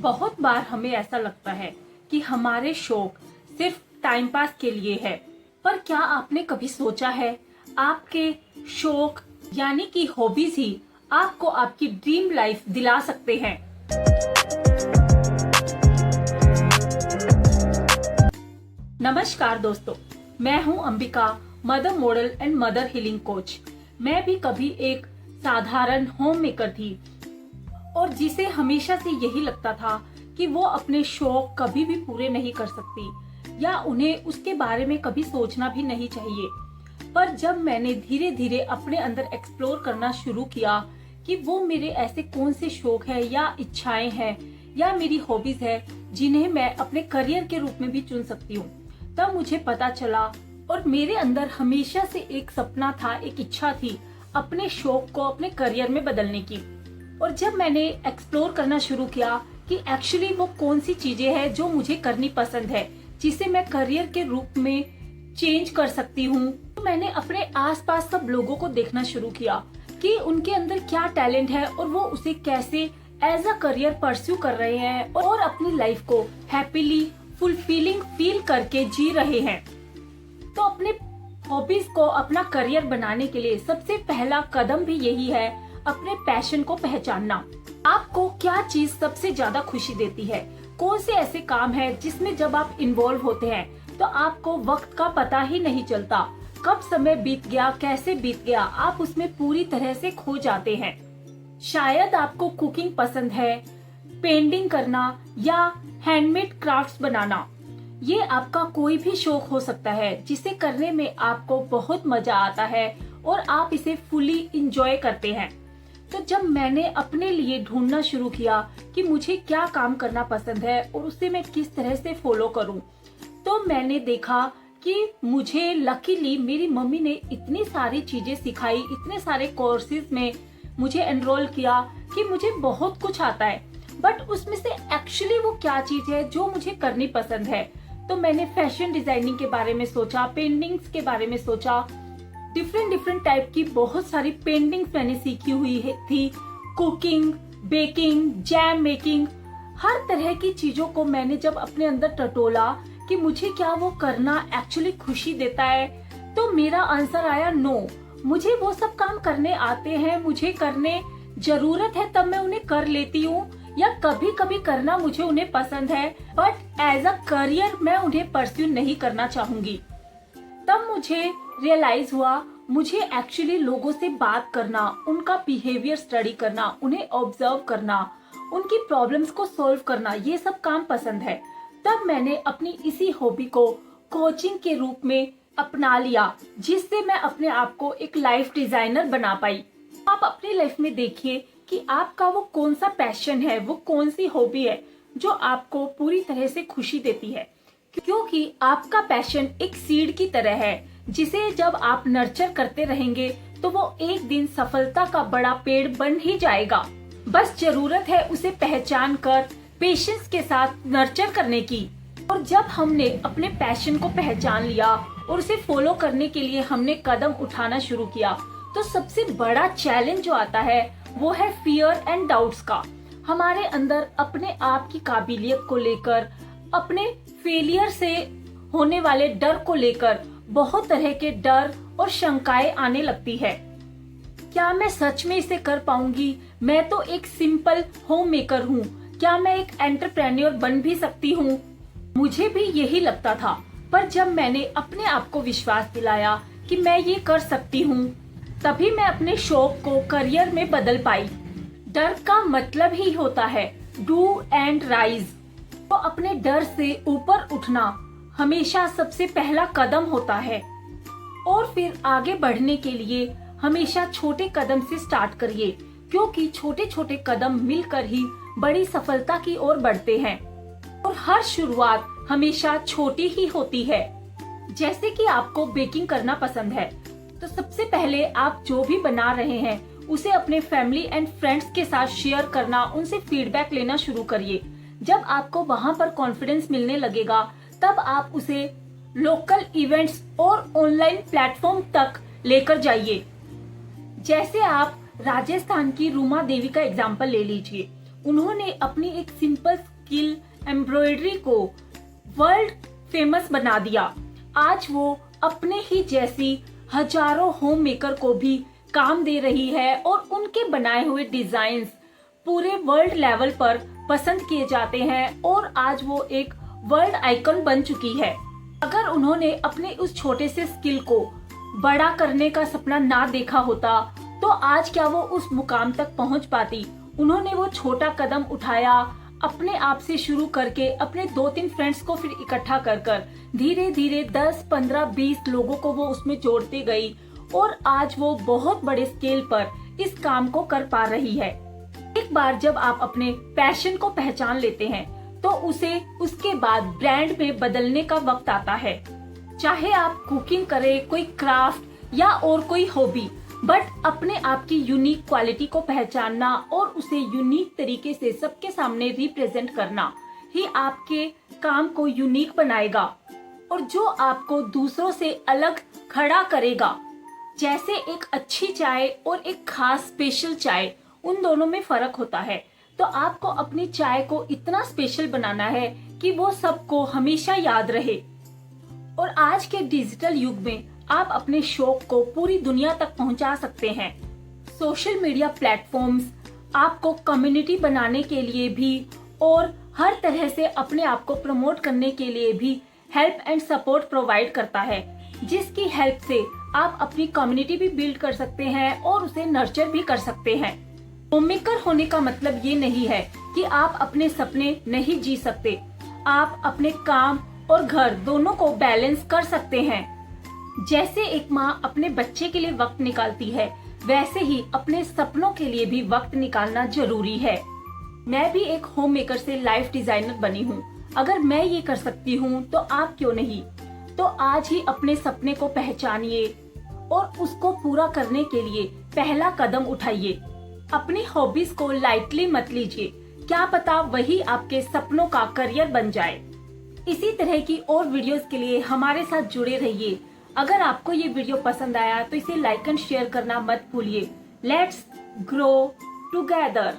बहुत बार हमें ऐसा लगता है कि हमारे शौक सिर्फ टाइम पास के लिए है, पर क्या आपने कभी सोचा है आपके शौक यानी कि हॉबीज ही आपको आपकी ड्रीम लाइफ दिला सकते हैं। नमस्कार दोस्तों, मैं हूं Ambika, mother model and mother healing coach. मैं भी कभी एक साधारण होम मेकर थी और जिसे हमेशा से यही लगता था कि वो अपने शौक कभी भी पूरे नहीं कर सकती या उन्हें उसके बारे में कभी सोचना भी नहीं चाहिए। पर जब मैंने धीरे धीरे अपने अंदर एक्सप्लोर करना शुरू किया कि वो मेरे ऐसे कौन से शौक है या इच्छाएं हैं या मेरी हॉबीज है जिन्हें मैं अपने करियर के रूप में भी चुन सकती हूँ, तब मुझे पता चला और मेरे अंदर हमेशा से एक सपना था, एक इच्छा थी अपने शौक को अपने करियर में बदलने की। और जब मैंने एक्सप्लोर करना शुरू किया कि एक्चुअली वो कौन सी चीजें हैं जो मुझे करनी पसंद है, जिसे मैं करियर के रूप में चेंज कर सकती हूँ, तो मैंने अपने आसपास सब लोगों को देखना शुरू किया कि उनके अंदर क्या टैलेंट है और वो उसे कैसे एज अ करियर परस्यू कर रहे हैं और अपनी लाइफ को हैप्पीली फुलफिलिंग फील करके जी रहे हैं। तो अपने हॉबीज को अपना करियर बनाने के लिए सबसे पहला कदम भी यही है, अपने पैशन को पहचानना। आपको क्या चीज सबसे ज्यादा खुशी देती है, कौन से ऐसे काम है जिसमें जब आप इन्वॉल्व होते हैं तो आपको वक्त का पता ही नहीं चलता, कब समय बीत गया, कैसे बीत गया, आप उसमें पूरी तरह से खो जाते हैं। शायद आपको कुकिंग पसंद है, पेंटिंग करना या हैंडमेड क्राफ्ट्स बनाना। ये आपका कोई भी शौक हो सकता है जिसे करने में आपको बहुत मजा आता है और आप इसे फुली इंजॉय करते हैं। तो जब मैंने अपने लिए ढूंढना शुरू किया कि मुझे क्या काम करना पसंद है और उसे मैं किस तरह से फॉलो करूं, तो मैंने देखा कि मुझे लकीली मेरी मम्मी ने इतनी सारी चीजें सिखाई, इतने सारे कोर्सेज में मुझे एनरोल किया कि मुझे बहुत कुछ आता है, बट उसमें से एक्चुअली वो क्या चीज है जो मुझे करनी पसंद है। तो मैंने फैशन डिजाइनिंग के बारे में सोचा, पेंटिंग्स के बारे में सोचा, डिफरेंट टाइप की बहुत सारी पेंटिंग्स मैंने सीखी हुई थी, कुकिंग, बेकिंग, जैम मेकिंग, हर तरह की चीजों को मैंने जब अपने अंदर टटोला कि मुझे क्या वो करना एक्चुअली खुशी देता है, तो मेरा आंसर आया नो। मुझे वो सब काम करने आते हैं, मुझे करने जरूरत है तब मैं उन्हें कर लेती हूँ, या कभी कभी करना मुझे उन्हें पसंद है, बट एज अ करियर मैं उन्हें परस्यू नहीं करना चाहूंगी। तब मुझे रियलाइज हुआ मुझे एक्चुअली लोगों से बात करना, उनका बिहेवियर स्टडी करना, उन्हें ऑब्जर्व करना, उनकी प्रॉब्लम्स को सॉल्व करना, ये सब काम पसंद है। तब मैंने अपनी इसी हॉबी को कोचिंग के रूप में अपना लिया, जिससे मैं अपने आप को एक लाइफ डिजाइनर बना पाई। आप अपनी लाइफ में देखिए कि आपका वो कौन सा पैशन है, वो कौन सी हॉबी है जो आपको पूरी तरह से खुशी देती है, क्योंकि आपका पैशन एक सीड की तरह है जिसे जब आप नर्चर करते रहेंगे तो वो एक दिन सफलता का बड़ा पेड़ बन ही जाएगा। बस जरूरत है उसे पहचान कर पेशेंस के साथ नर्चर करने की। और जब हमने अपने पैशन को पहचान लिया और उसे फॉलो करने के लिए हमने कदम उठाना शुरू किया, तो सबसे बड़ा चैलेंज जो आता है वो है फियर एंड डाउट्स का। हमारे अंदर अपने आप की काबिलियत को लेकर, अपने फेलियर से होने वाले डर को लेकर बहुत तरह के डर और शंकाएं आने लगती है। क्या मैं सच में इसे कर पाऊंगी? मैं तो एक सिंपल होम मेकर हूँ, क्या मैं एक एंटरप्रेन्योर बन भी सकती हूँ? मुझे भी यही लगता था, पर जब मैंने अपने आप को विश्वास दिलाया कि मैं ये कर सकती हूँ, तभी मैं अपने शौक को करियर में बदल पाई। डर का मतलब ही होता है डू एंड राइज। तो अपने डर से ऊपर उठना हमेशा सबसे पहला कदम होता है, और फिर आगे बढ़ने के लिए हमेशा छोटे कदम से स्टार्ट करिए, क्योंकि छोटे छोटे कदम मिलकर ही बड़ी सफलता की ओर बढ़ते हैं। और हर शुरुआत हमेशा छोटी ही होती है। जैसे कि आपको बेकिंग करना पसंद है, तो सबसे पहले आप जो भी बना रहे हैं उसे अपने फैमिली एंड फ्रेंड्स के साथ शेयर करना, उनसे फीडबैक लेना शुरू करिए। जब आपको वहाँ पर कॉन्फिडेंस मिलने लगेगा, तब आप उसे लोकल इवेंट्स और ऑनलाइन प्लेटफॉर्म तक लेकर जाइए। जैसे आप राजस्थान की रूमा देवी का एग्जाम्पल ले लीजिए। उन्होंने अपनी एक सिंपल स्किल एम्ब्रॉयडरी को वर्ल्ड फेमस बना दिया। आज वो अपने ही जैसी हजारों होम मेकर को भी काम दे रही है और उनके बनाए हुए डिजाइन्स पूरे वर्ल्ड लेवल पर पसंद किए जाते हैं और आज वो एक वर्ल्ड आइकन बन चुकी है। अगर उन्होंने अपने उस छोटे से स्किल को बड़ा करने का सपना ना देखा होता तो आज क्या वो उस मुकाम तक पहुंच पाती। उन्होंने वो छोटा कदम उठाया, अपने आप से शुरू करके अपने 2-3 फ्रेंड्स को फिर इकट्ठा कर धीरे धीरे 10, 15, 20 लोगों को वो उसमें जोड़ते गई और आज वो बहुत बड़े स्केल पर इस काम को कर पा रही है। एक बार जब आप अपने पैशन को पहचान लेते हैं तो उसे उसके बाद ब्रांड में बदलने का वक्त आता है। चाहे आप कुकिंग करें, कोई क्राफ्ट या और कोई हॉबी, बट अपने आप की यूनिक क्वालिटी को पहचानना और उसे यूनिक तरीके से सबके सामने रिप्रेजेंट करना ही आपके काम को यूनिक बनाएगा और जो आपको दूसरों से अलग खड़ा करेगा। जैसे एक अच्छी चाय और एक खास स्पेशल चाय, उन दोनों में फर्क होता है। तो आपको अपनी चाय को इतना स्पेशल बनाना है कि वो सबको हमेशा याद रहे। और आज के डिजिटल युग में आप अपने शौक को पूरी दुनिया तक पहुंचा सकते हैं। सोशल मीडिया प्लेटफॉर्म्स आपको कम्युनिटी बनाने के लिए भी और हर तरह से अपने आप को प्रमोट करने के लिए भी हेल्प एंड सपोर्ट प्रोवाइड करता है, जिसकी हेल्प से आप अपनी कम्युनिटी भी बिल्ड कर सकते हैं और उसे नर्चर भी कर सकते हैं। होममेकर होने का मतलब ये नहीं है कि आप अपने सपने नहीं जी सकते। आप अपने काम और घर दोनों को बैलेंस कर सकते हैं। जैसे एक माँ अपने बच्चे के लिए वक्त निकालती है, वैसे ही अपने सपनों के लिए भी वक्त निकालना जरूरी है। मैं भी एक होम मेकर से लाइफ डिजाइनर बनी हूँ। अगर मैं ये कर सकती हूँ तो आप क्यों नहीं। तो आज ही अपने सपने को पहचानिए और उसको पूरा करने के लिए पहला कदम उठाइए। अपनी हॉबीज को लाइटली मत लीजिए, क्या पता वही आपके सपनों का करियर बन जाए। इसी तरह की और वीडियोस के लिए हमारे साथ जुड़े रहिए। अगर आपको ये वीडियो पसंद आया तो इसे लाइक एंड शेयर करना मत भूलिए। Let's grow together.